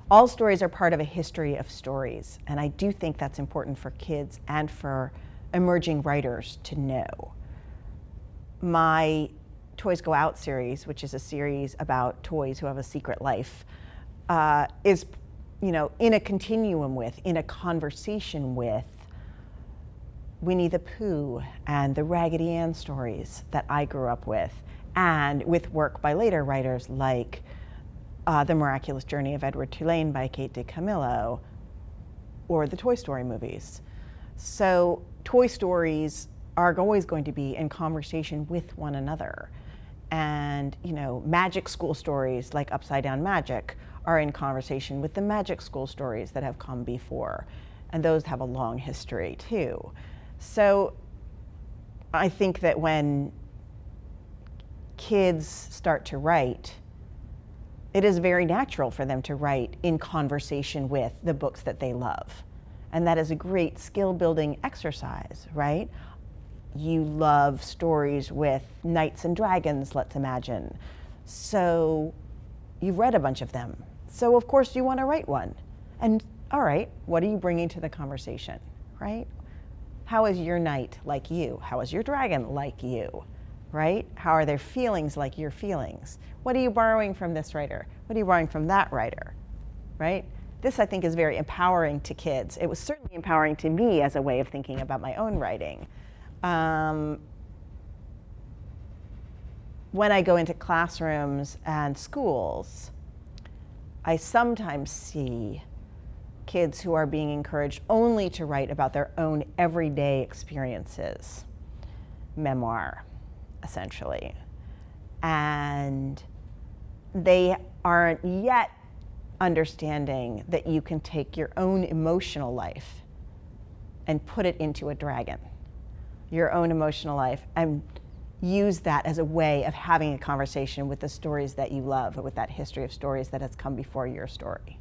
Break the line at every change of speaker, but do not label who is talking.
All stories are part of a history of stories, and I do think that's important for kids and for emerging writers to know. My Toys Go Out series, which is a series about toys who have a secret life, is, in a continuum with, in a conversation with Winnie the Pooh and the Raggedy Ann stories that I grew up with, and with work by later writers like The Miraculous Journey of Edward Tulane by Kate DiCamillo, or the Toy Story movies. So toy stories are always going to be in conversation with one another. And magic school stories like Upside Down Magic are in conversation with the magic school stories that have come before. And those have a long history too. So I think that when kids start to write, it is very natural for them to write in conversation with the books that they love. And that is a great skill building exercise, right? You love stories with knights and dragons, let's imagine. So you've read a bunch of them. So of course you want to write one. And all right, what are you bringing to the conversation, right? How is your knight like you? How is your dragon like you, right? How are their feelings like your feelings? What are you borrowing from this writer? What are you borrowing from that writer, right? This, I think, is very empowering to kids. It was certainly empowering to me as a way of thinking about my own writing. When I go into classrooms and schools, I sometimes see kids who are being encouraged only to write about their own everyday experiences, memoir, essentially. And they aren't yet understanding that you can take your own emotional life and put it into a dragon, your own emotional life, and use that as a way of having a conversation with the stories that you love, or with that history of stories that has come before your story.